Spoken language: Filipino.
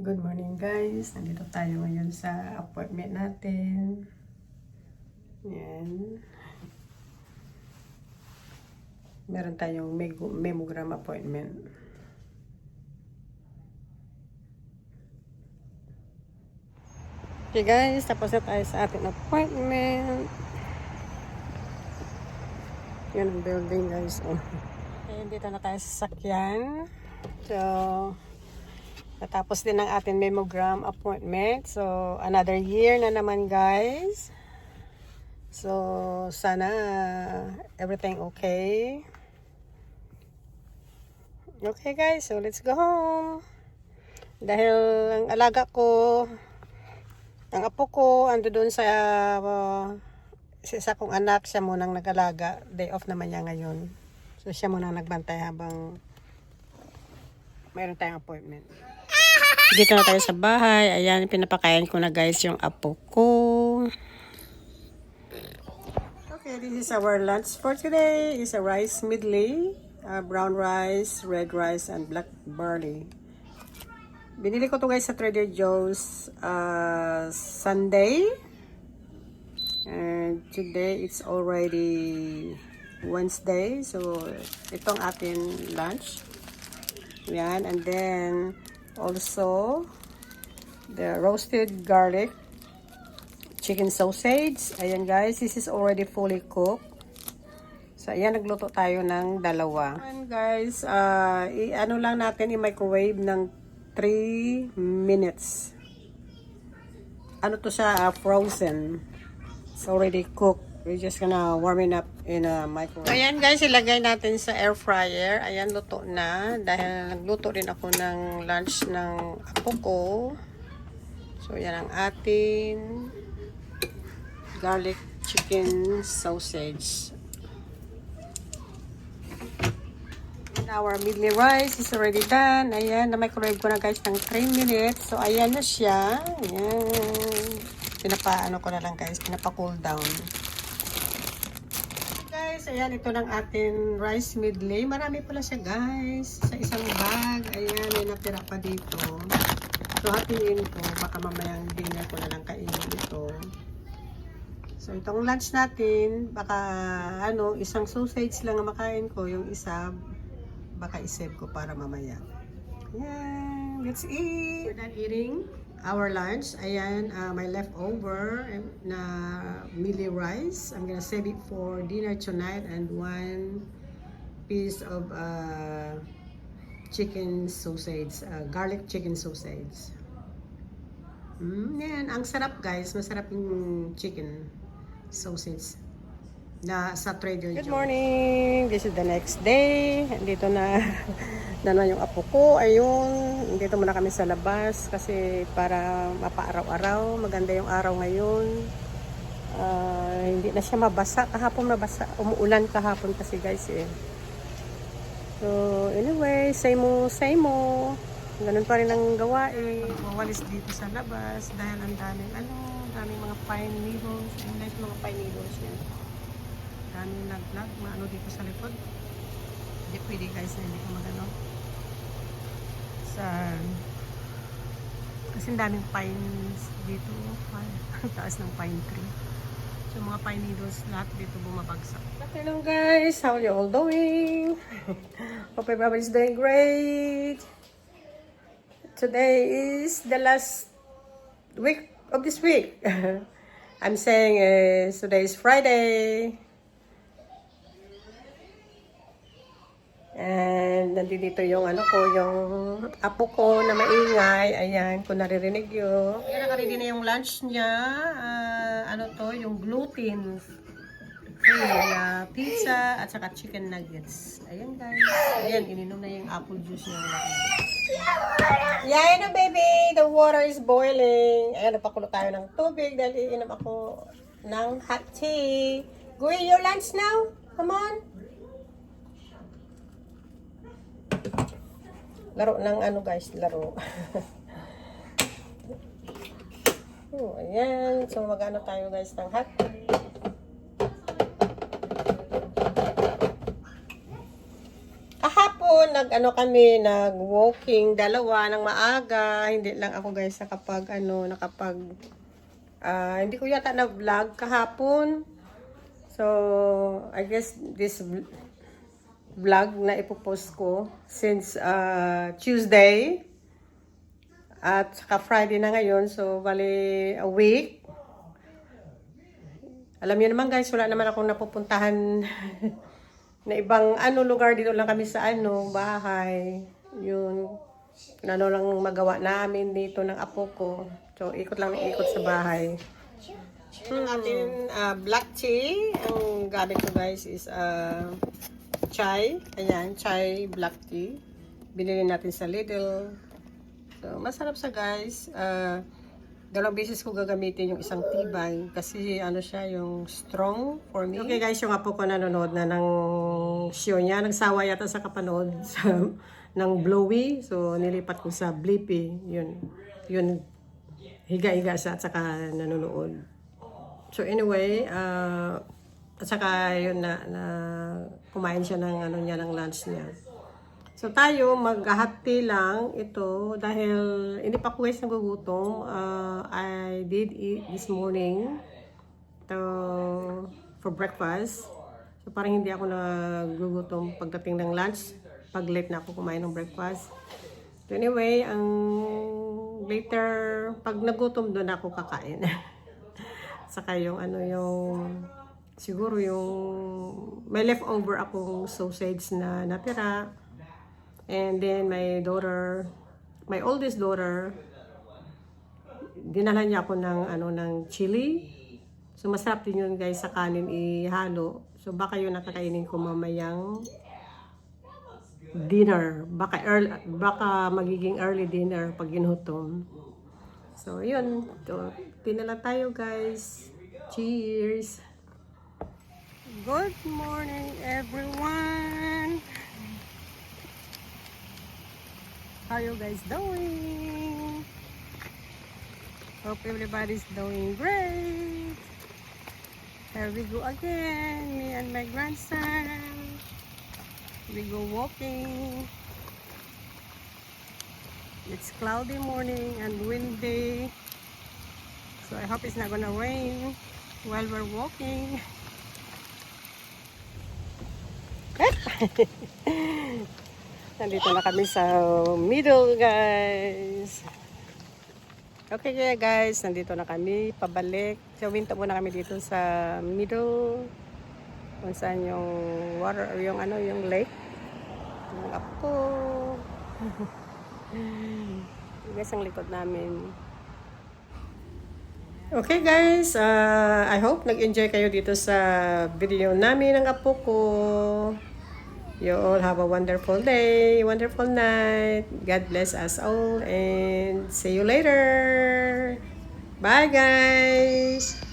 Good morning guys, nandito tayo ngayon sa appointment natin. Yan. Meron tayong mammogram appointment. Okay guys, tapos na tayo sa ating appointment. Yan ang building guys. Oh. Ayan, dito na tayo sa sakyan. So, natapos din ang ating mammogram appointment. So, another year na naman guys. So, sana everything okay. Okay guys, so let's go home. Dahil ang alaga ko, ang apo ko, ando doon sa isa kong anak, siya munang nag-alaga. Day off naman niya ngayon. So, siya munang nagbantay habang mayroon tayong appointment. Dito na tayo sa bahay. Ayan, pinapakain ko na guys yung apo ko. Okay, this is our lunch for today. It's a rice medley. Brown rice, red rice, and black barley. Binili ko to guys sa Trader Joe's Sunday. And today it's already Wednesday. So, itong atin lunch. Yan, and then also the roasted garlic chicken sausage. Ayan guys, this is already fully cooked. So ayan, nagluto tayo ng dalawa. And guys, ano lang natin i-microwave ng 3 minutes. Ano to siya, frozen. It's already cooked. We're just gonna warm it up in a microwave. So, ayan guys, ilagay natin sa air fryer. Ayan, luto na. Dahil nagluto rin ako ng lunch ng apo ko. So, yan ang ating garlic chicken sausage. And our medley rice is already done. Ayan, na-microwave ko na guys ng 3 minutes. So, ayan na siya. Ayan. Pinapaano ko na lang guys, pinapa-cool down. Guys, ayan, ito ng ating rice medley. Marami pala siya guys. Sa isang bag. Ayan, may natira pa dito. So, hatiin ko. Baka mamayang dinner ko na lang kainin ito. So, itong lunch natin, baka isang sausage lang ang makain ko. Yung isa, baka isave ko para mamaya. Ayan, let's eat. We're done eating our lunch. Ayan, my leftover na mealy rice. I'm gonna save it for dinner tonight, and 1 piece of chicken sausage, garlic chicken sausage. Yan, ang sarap guys. Masarap yung chicken sausage na sa Trader Joe's. Good morning! This is the next day. Dito na naman yung apo ko. Ayun, dito muna kami sa labas kasi para mapaaraw-araw. Maganda yung araw ngayon. Hindi na siya mabasa. Kahapon mabasa. Umuulan kahapon kasi guys eh. So, anyway, say mo. Ganun pa rin ang gawain. Mawalis dito sa labas dahil ang daming mga pine needles. Ang nice mga pine needles yan. Daming naglag, maano dito sa likod. Hindi pwede guys na hindi ko magano. Kasi daming pines dito. Taas ng pine tree. So mga pine needles lahat dito bumabagsak. Good afternoon guys, how are you all doing? Hope everybody's doing great. Today is the last week of this week. I'm saying today is Friday. And nandito yung yung apo ko na maingay. Ayan, kung naririnig yun. Ayan, nakaready na yung lunch niya. Yung gluten free na pizza at saka chicken nuggets. Ayan guys. Ayan, ininom na yung apple juice niya. Yeah, baby. The water is boiling. Ayan, napakulo tayo ng tubig dahil iinom ako ng hot tea. Go eat your lunch now. Come on. Laro ng guys, laro. Ayan. So, mag-ano tayo guys ng hot tea. Kahapon, ano kami, nag-walking, dalawa ng maaga. Hindi lang ako guys hindi ko yata na-vlog kahapon. So, I guess this vlog na ipopost ko since Tuesday. At saka Friday na ngayon. So, bali a week. Alam niyo naman guys, wala naman akong napupuntahan na ibang lugar. Dito lang kami sa bahay. Yun. Ano lang magawa namin dito ng apo ko. So, ikot lang ng ikot sa bahay. Natin black tea. Ang gamit ko guys is chai. Ayan, chai black tea. Binili natin sa Lidl. So, masarap sa guys. Dalawang beses ko gagamitin yung isang tea bag kasi siya yung strong for me. Okay guys, yung apo ko nanonood na ng show niya. Nagsawa yata sa kapanood ng Blowy. So, nilipat ko sa Blippi. Yun. Higa-higa siya at saka nanonood. So, anyway, at saka yun na kumain siya ng ng lunch niya. So tayo maghahati lang ito dahil hindi pa ko guys nagugutom. I did eat this morning for breakfast. So parang hindi ako nagugutom pagdating ng lunch. Pag late na ako kumain ng breakfast. So anyway, ang later pag nagutom doon ako kakain. Saka yung siguro yung may leftover akong sausage na natira. And then my oldest daughter, dinala niya ako ng chili. So masarap din yun guys sa kanin ihalo. So baka yun nakakainin ko mamayang dinner. Baka magiging early dinner pag ginutom. So yun, tinala tayo guys. Cheers! Good morning everyone! How you guys doing? Hope everybody's doing great. Here we go again, me and my grandson. We go walking. It's cloudy morning and windy. So I hope it's not gonna rain while we're walking. Nandito na kami sa middle, guys. Okay kaya guys, nandito na kami pabalik. So winto muna kami dito sa middle. Kung saan yung water, yung lake. Yung apo. Guys, ang likod namin. Okay guys, I hope nag-enjoy kayo dito sa video namin ng apo ko. You all have a wonderful day, wonderful night. God bless us all and see you later. Bye guys.